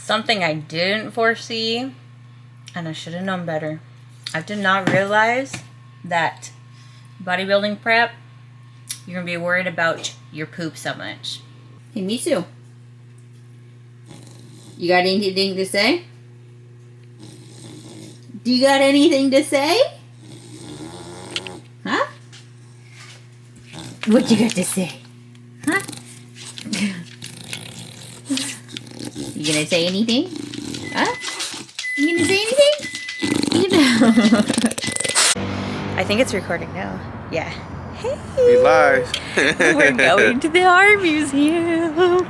Something I didn't foresee, and I should have known better. I did not realize that bodybuilding prep, you're going to be worried about your poop so much. Hey, Misu. You got anything to say? Do you got anything to say? Huh? What you got to say? Huh? You gonna say anything? Huh? You gonna say anything? You know. I think it's recording now. Yeah. Hey. We live. We're going to the art museum.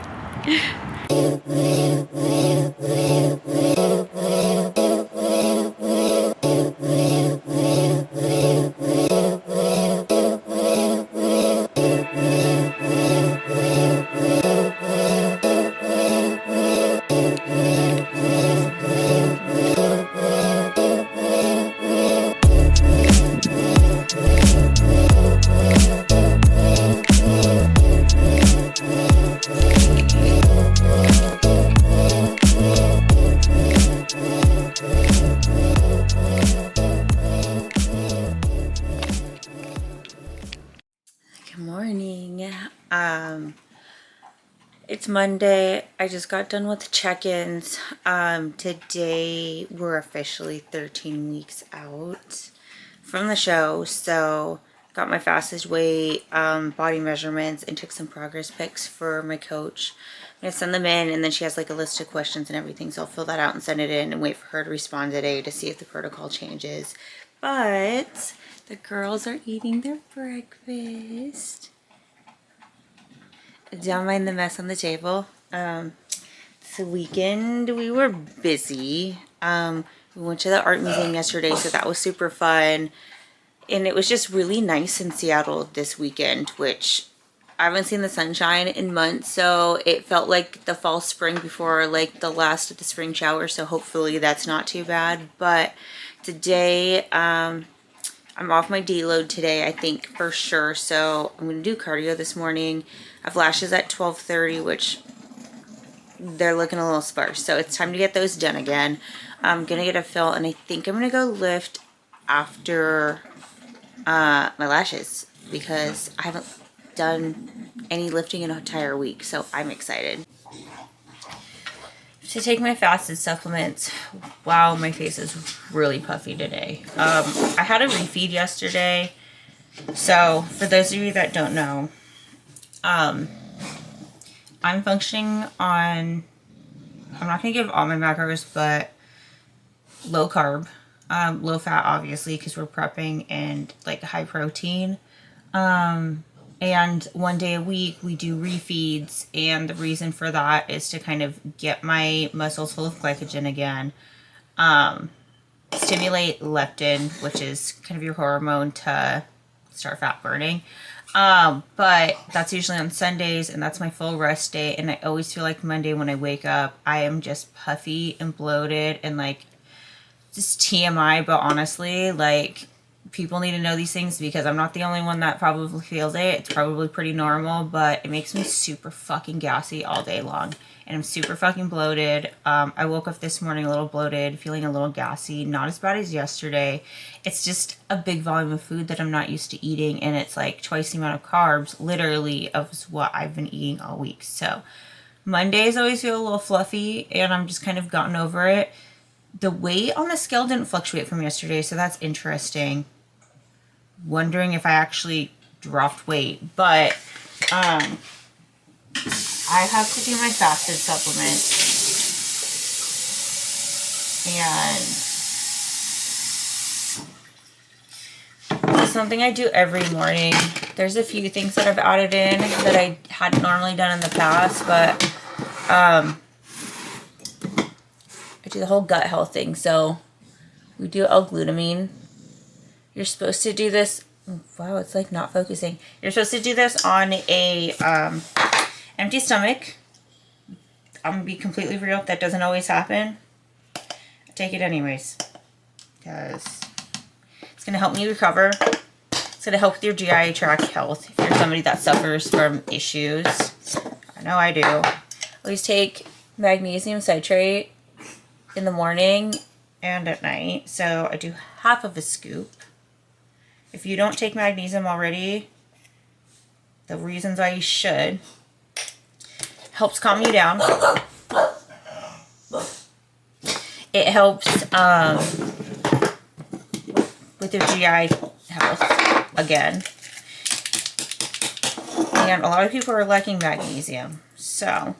Good morning. It's Monday. I just got done with check-ins. Today we're officially 13 weeks out from the show, so got my fastest weight, body measurements, and took some progress pics for my coach. I'm gonna send them in, and then she has like a list of questions and everything, so I'll fill that out and send it in and wait for her to respond today to see if the protocol changes. But the girls are eating their breakfast. Don't mind the mess on the table. This weekend we were busy. We went to the art museum yesterday, so that was super fun. And it was just really nice in Seattle this weekend, which I haven't seen the sunshine in months, so it felt like the fall spring before like the last of the spring shower, so hopefully that's not too bad. But today, I'm off my deload today, I think, for sure. So I'm going to do cardio this morning. I have lashes at 12:30, which they're looking a little sparse. So it's time to get those done again. I'm going to get a fill, and I think I'm going to go lift after my lashes because I haven't done any lifting in an entire week. So I'm excited to take my fasted supplements. Wow, my face is really puffy today. I had a refeed yesterday. So for those of you that don't know, I'm functioning on, I'm not going to give all my macros, but low carb, low fat, obviously, because we're prepping, and like high protein. And 1 day a week we do refeeds, and the reason for that is to kind of get my muscles full of glycogen again, stimulate leptin, which is kind of your hormone to start fat burning. But that's usually on Sundays, and that's my full rest day, and I always feel like Monday when I wake up I am just puffy and bloated and like just TMI, but honestly, like, people need to know these things because I'm not the only one that probably feels it. It's probably pretty normal, but it makes me super fucking gassy all day long. And I'm super fucking bloated. I woke up this morning a little bloated, feeling a little gassy. Not as bad as yesterday. It's just a big volume of food that I'm not used to eating. And it's like twice the amount of carbs, literally, of what I've been eating all week. So Mondays always feel a little fluffy, and I'm just kind of gotten over it. The weight on the scale didn't fluctuate from yesterday, so that's interesting. Wondering if I actually dropped weight, but I have to do my fasted supplement, and it's something I do every morning. There's a few things that I've added in that I hadn't normally done in the past, but I do the whole gut health thing. So we do L-glutamine. You're supposed to do this. Wow, it's like not focusing. You're supposed to do this on a empty stomach. I'm gonna be completely real. That doesn't always happen. I take it anyways because it's gonna help me recover. It's gonna help with your GI tract health if you're somebody that suffers from issues. I know I do. Always take magnesium citrate in the morning and at night. So I do half of a scoop. If you don't take magnesium already, the reasons why you should: helps calm you down. It helps with your GI health again. And a lot of people are lacking magnesium, so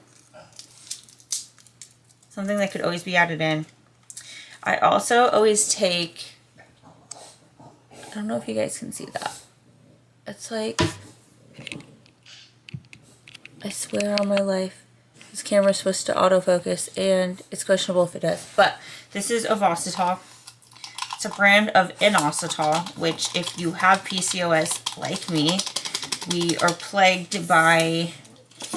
something that could always be added in. I also always take, I don't know if you guys can see that. It's like, I swear on my life, this camera's supposed to autofocus, and it's questionable if it does. But this is Ovasitol. It's a brand of inositol, which if you have PCOS like me, we are plagued by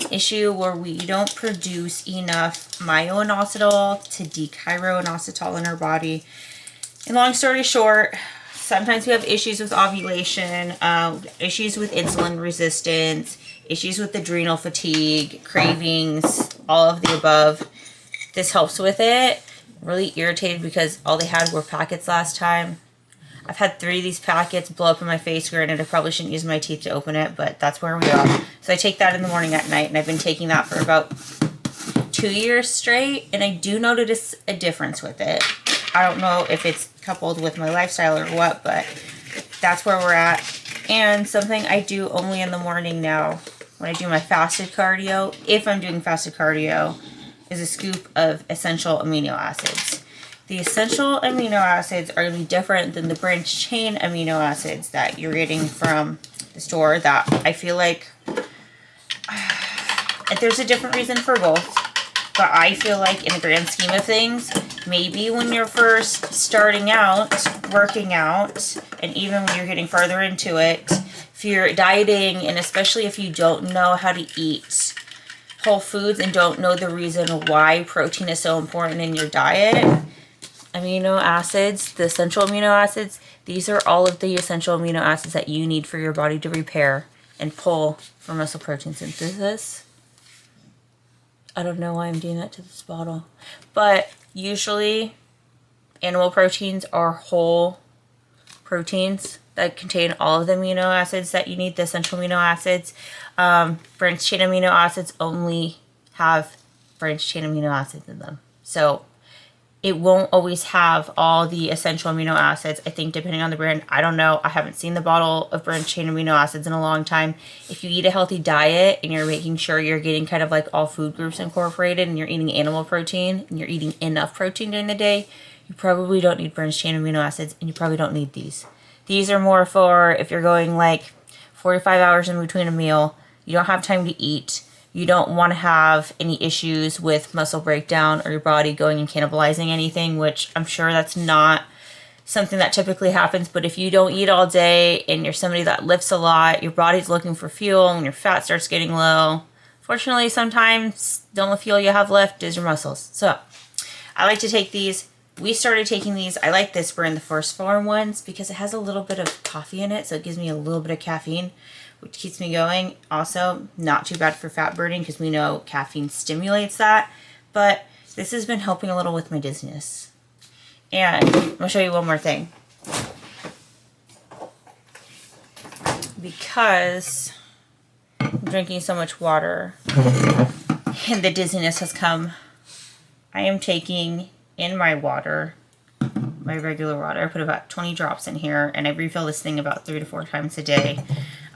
issue where we don't produce enough myo-inositol to dechiroinositol in our body. And long story short, sometimes we have issues with ovulation, issues with insulin resistance, issues with adrenal fatigue, cravings, all of the above. This helps with it. I'm really irritated because all they had were packets last time. I've had 3 of these packets blow up in my face. Granted, I probably shouldn't use my teeth to open it, but that's where we are. So I take that in the morning at night, and I've been taking that for about 2 years straight, and I do notice a difference with it. I don't know if it's coupled with my lifestyle or what, but that's where we're at. And something I do only in the morning now, when I do my fasted cardio, if I'm doing fasted cardio, is a scoop of essential amino acids. The essential amino acids are going to be different than the branched chain amino acids that you're getting from the store, that I feel like there's a different reason for both. But I feel like in the grand scheme of things, maybe when you're first starting out, working out, and even when you're getting further into it, if you're dieting, and especially if you don't know how to eat whole foods and don't know the reason why protein is so important in your diet, amino acids, the essential amino acids, these are all of the essential amino acids that you need for your body to repair and pull for muscle protein synthesis. I don't know why I'm doing that to this bottle. But usually animal proteins are whole proteins that contain all of the amino acids that you need, the essential amino acids. Branched chain amino acids only have branched chain amino acids in them. So it won't always have all the essential amino acids, I think, depending on the brand. I don't know. I haven't seen the bottle of branched chain amino acids in a long time. If you eat a healthy diet and you're making sure you're getting kind of like all food groups incorporated, and you're eating animal protein and you're eating enough protein during the day, you probably don't need branched chain amino acids, and you probably don't need these. These are more for if you're going like 4 to 5 hours in between a meal, you don't have time to eat, you don't want to have any issues with muscle breakdown or your body going and cannibalizing anything, which I'm sure that's not something that typically happens. But if you don't eat all day and you're somebody that lifts a lot, your body's looking for fuel and your fat starts getting low. Fortunately, sometimes the only fuel you have left is your muscles. So I like to take these. We started taking these. I like this brand, the First Farm ones, because it has a little bit of coffee in it. So it gives me a little bit of caffeine, which keeps me going. Also, not too bad for fat burning because we know caffeine stimulates that. But this has been helping a little with my dizziness. And I'm going to show you one more thing. Because I'm drinking so much water and the dizziness has come, I am taking in my water, my regular water. I put about 20 drops in here, and I refill this thing about 3 to 4 times a day.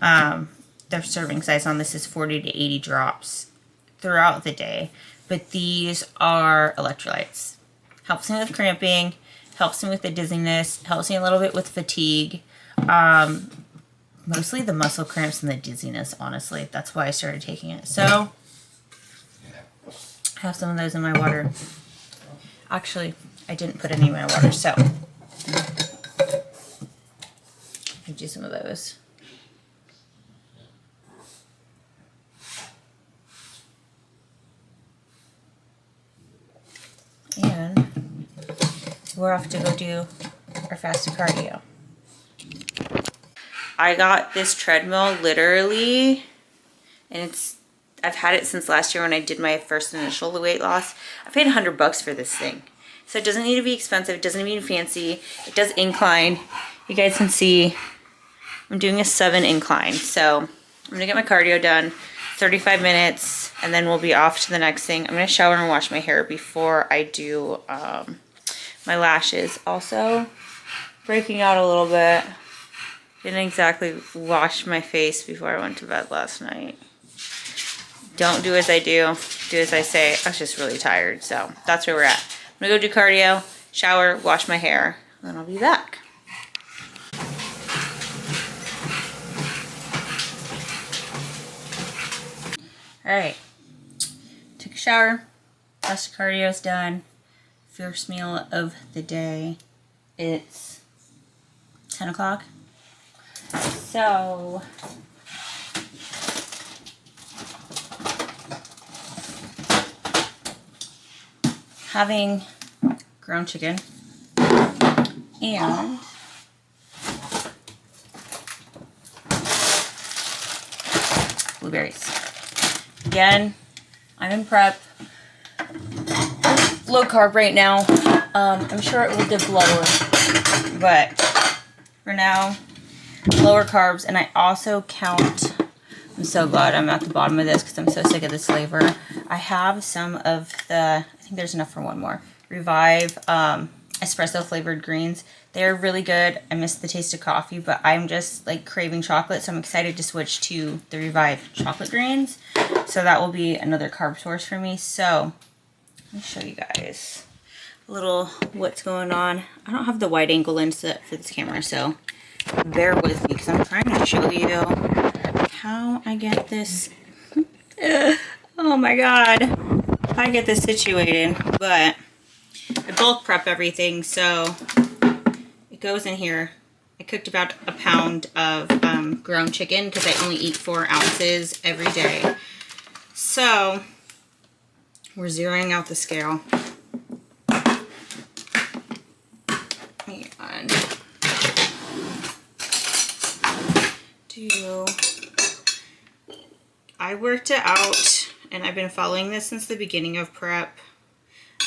Their serving size on this is 40 to 80 drops throughout the day. But these are electrolytes. Helps me with cramping, helps me with the dizziness, helps me a little bit with fatigue. Mostly the muscle cramps and the dizziness, honestly. That's why I started taking it. So, I have some of those in my water. Actually, I didn't put any in my water, so I do some of those. And we're off to go do our fasted cardio. I got this treadmill literally, and it's I've had it since last year when I did my first initial weight loss. I paid $100 for this thing. So it doesn't need to be expensive. It doesn't need to be fancy. It does incline. You guys can see I'm doing a 7 incline. So I'm gonna get my cardio done, 35 minutes, and then we'll be off to the next thing. I'm gonna shower and wash my hair before I do my lashes. Also, breaking out a little bit. Didn't exactly wash my face before I went to bed last night. Don't do as I do, do as I say. I was just really tired, so that's where we're at. I'm gonna go do cardio, shower, wash my hair, and then I'll be back. All right, took a shower, rest of cardio's done. First meal of the day. It's 10 o'clock. So having ground chicken and blueberries. Again, I'm in prep. Low carb right now. I'm sure it will dip lower, but for now, lower carbs. And I also count, I'm so glad I'm at the bottom of this because I'm so sick of this flavor. I have some of the, I think there's enough for one more, Revive espresso flavored greens. They're really good. I miss the taste of coffee, but I'm just like craving chocolate, so I'm excited to switch to the Revive chocolate greens. So that will be another carb source for me. So let me show you guys a little what's going on. I don't have the wide angle lens set for this camera, so bear with me because I'm trying to show you how I get this. Oh my god, I get this situated. But I bulk prep everything, so it goes in here. I cooked about a pound of ground chicken because I only eat 4 ounces every day. So we're zeroing out the scale. And I worked it out, and I've been following this since the beginning of prep.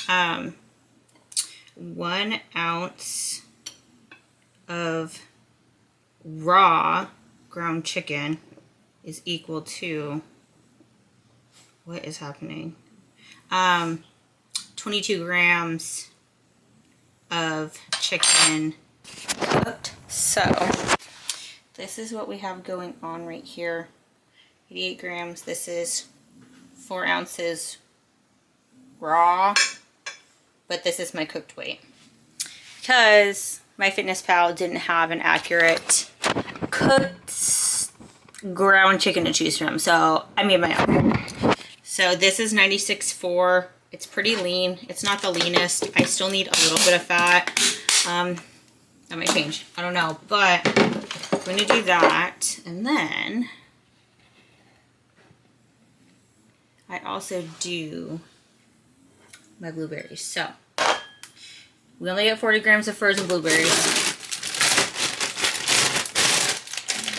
1 ounce of raw ground chicken is equal to, what is happening? 22 grams of chicken cooked. So this is what we have going on right here. 88 grams. This is 4 ounces raw, but this is my cooked weight because MyFitnessPal didn't have an accurate cooked ground chicken to choose from, so I made my own. So this is 96.4. It's pretty lean. It's not the leanest. I still need a little bit of fat. That might change. I don't know, but I'm going to do that. And then I also do my blueberries. So we only get 40 grams of frozen blueberries.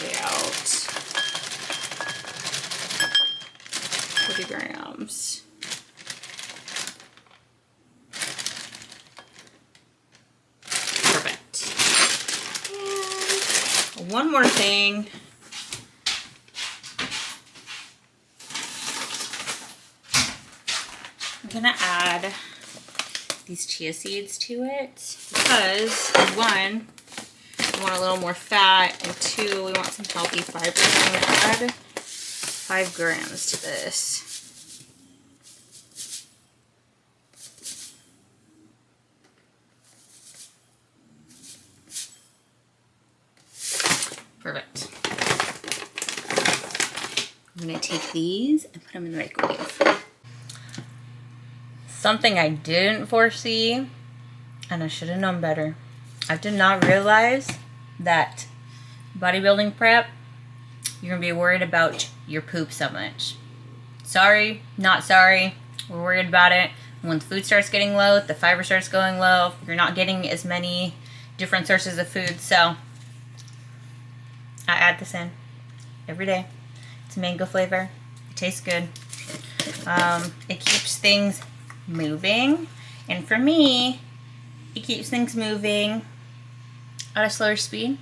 Weigh out 40 grams. Perfect. And one more thing. I'm gonna add these chia seeds to it because 1, we want a little more fat, and 2, we want some healthy fiber. So I'm gonna add 5 grams to this. Perfect. I'm gonna take these and put them in the microwave. Something I didn't foresee, and I should have known better. I did not realize that bodybuilding prep, you're gonna be worried about your poop so much. Sorry, not sorry. We're worried about it. When the food starts getting low, the fiber starts going low, you're not getting as many different sources of food. So I add this in every day. It's mango flavor. It tastes good. It keeps things moving, and for me, it keeps things moving at a slower speed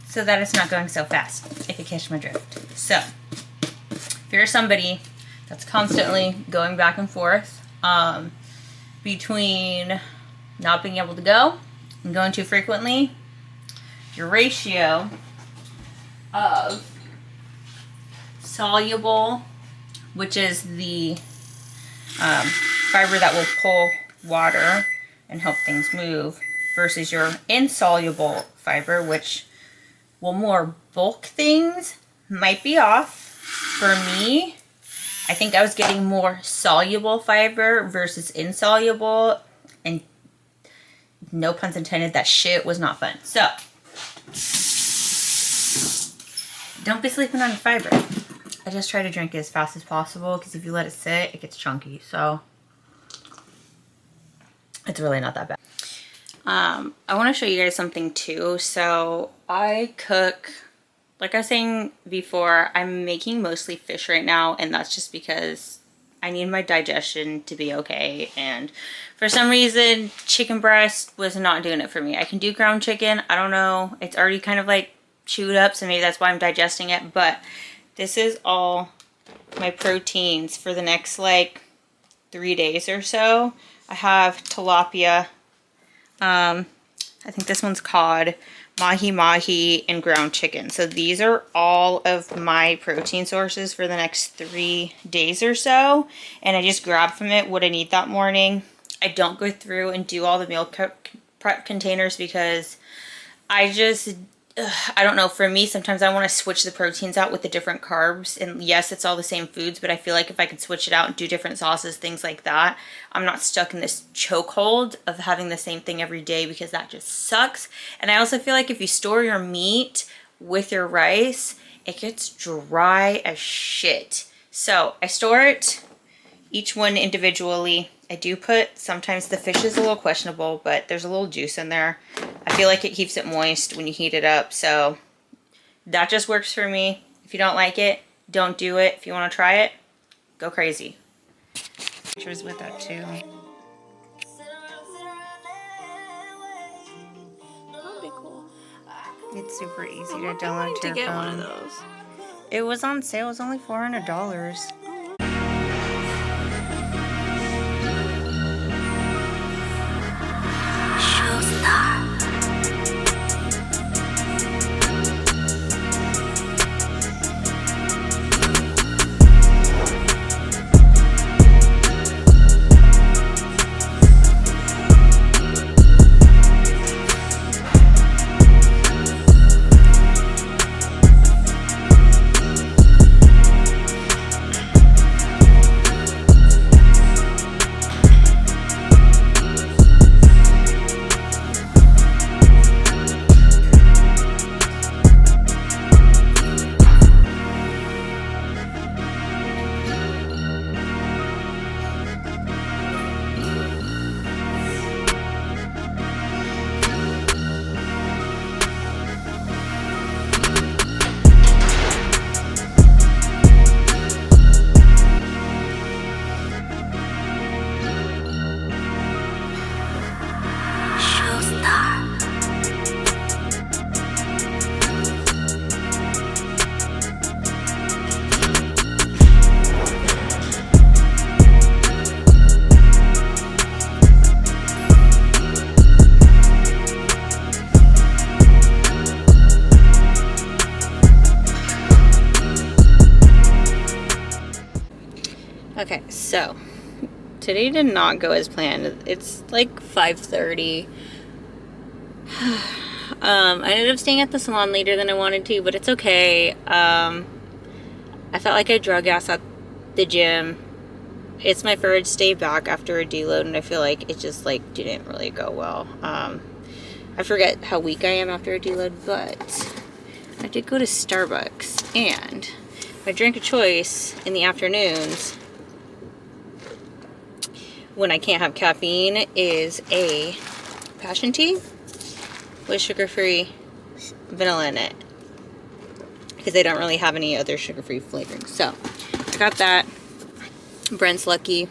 so that it's not going so fast, if you catch my drift. So, if you're somebody that's constantly going back and forth between not being able to go and going too frequently, your ratio of soluble, which is the fiber that will pull water and help things move, versus your insoluble fiber, which will more bulk things, might be off. For me, I think I was getting more soluble fiber versus insoluble, and no puns intended, that shit was not fun. So, don't be sleeping on the fiber. I just try to drink it as fast as possible, because if you let it sit, it gets chunky. So, it's really not that bad. I want to show you guys something too. So, I cook, like I was saying before, I'm making mostly fish right now, and that's just because I need my digestion to be okay, and for some reason chicken breast was not doing it for me. I can do ground chicken, I don't know, it's already kind of like chewed up, so maybe that's why I'm digesting it. But this is all my proteins for the next like 3 days or so. I have tilapia, I think this one's cod, mahi-mahi, and ground chicken. So these are all of my protein sources for the next 3 days or so. And I just grab from it what I need that morning. I don't go through and do all the meal prep containers because I don't know, for me, sometimes I want to switch the proteins out with the different carbs. And yes, it's all the same foods, but I feel like if I could switch it out and do different sauces, things like that, I'm not stuck in this chokehold of having the same thing every day, because that just sucks. And I also feel like if you store your meat with your rice, it gets dry as shit. So I store it, each one individually. I do put, sometimes the fish is a little questionable, but there's a little juice in there. I feel like it keeps it moist when you heat it up, so that just works for me. If you don't like it, don't do it. If you want to try it, go crazy. Pictures with that too. That'd be cool. It's super easy to download to your get phone. one of those. It was on sale. It was only $400. Okay, so today did not go as planned. It's like 5:30. I ended up staying at the salon later than I wanted to, but it's okay. I felt like I drug ass at the gym. It's my first day back after a deload, and I feel like it just like didn't really go well. I forget how weak I am after a deload, but I did go to Starbucks, and my drink of choice in the afternoons when I can't have caffeine is a passion tea with sugar-free vanilla in it. because they don't really have any other sugar-free flavorings. So I got that. Brent's lucky.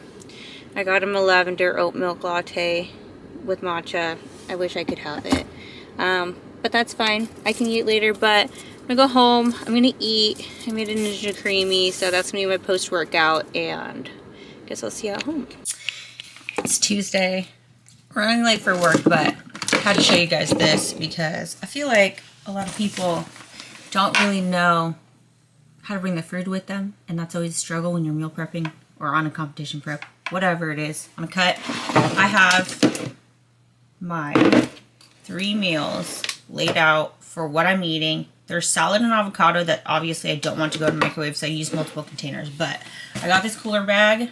I got him a lavender oat milk latte with matcha. I wish I could have it. But that's fine. I can eat later, but I'm gonna go home. I'm gonna eat. I made a Ninja Creamy, so that's gonna be my post-workout, and I guess I'll see you at home. It's Tuesday. Running late for work, but I had to show you guys this because I feel like a lot of people don't really know how to bring the food with them, and that's always a struggle when you're meal prepping or on a competition prep, whatever it is. On a cut, I have my 3 meals laid out for what I'm eating. There's salad and avocado that obviously I don't want to go to the microwave, so I use multiple containers. But I got this cooler bag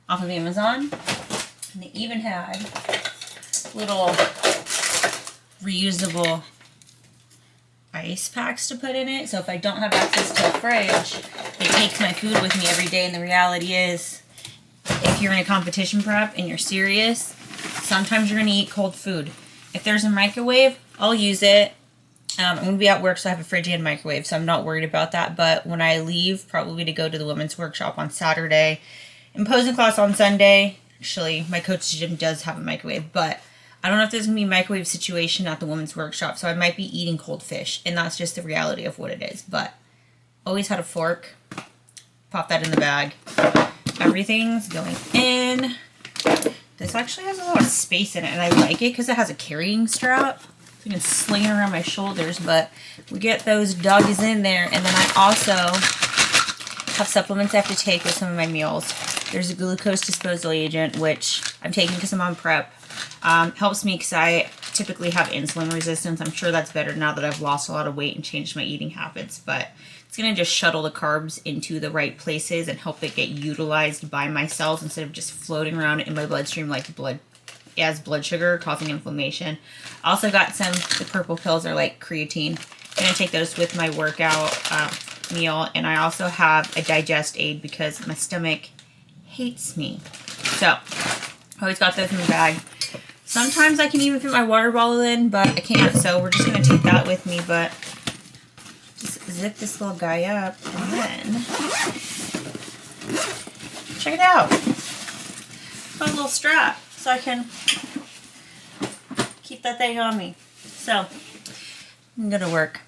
off of Amazon, and they even had little reusable ice packs to put in it. So if I don't have access to a fridge, it takes my food with me every day. And the reality is, if you're in a competition prep and you're serious, sometimes you're going to eat cold food. If there's a microwave, I'll use it. I'm going to be at work, so I have a fridge and microwave, so I'm not worried about that. But when I leave, probably to go to the women's workshop on Saturday, and posing class on Sunday, actually, my coach's gym does have a microwave, but I don't know if there's going to be a microwave situation at the women's workshop, so I might be eating cold fish, and that's just the reality of what it is. But always had a fork, pop that in the bag. Everything's going in. This actually has a lot of space in it, and I like it because it has a carrying strap. So I can sling it around my shoulders, but we get those doggies in there, and then I also have supplements I have to take with some of my meals. There's a glucose disposal agent, which I'm taking because I'm on prep. Helps me because I typically have insulin resistance. I'm sure that's better now that I've lost a lot of weight and changed my eating habits, but it's going to just shuttle the carbs into the right places and help it get utilized by my cells instead of just floating around in my bloodstream like blood sugar, causing inflammation. I also got the purple pills are like creatine. I'm going to take those with my workout meal, and I also have a digest aid because my stomach hates me. So I always got those in the bag. Sometimes I can even fit my water bottle in, but I can't, so we're just going to take that with me. But just zip this little guy up, and then check it out. Got a little strap so I can keep that thing on me. So I'm going to work.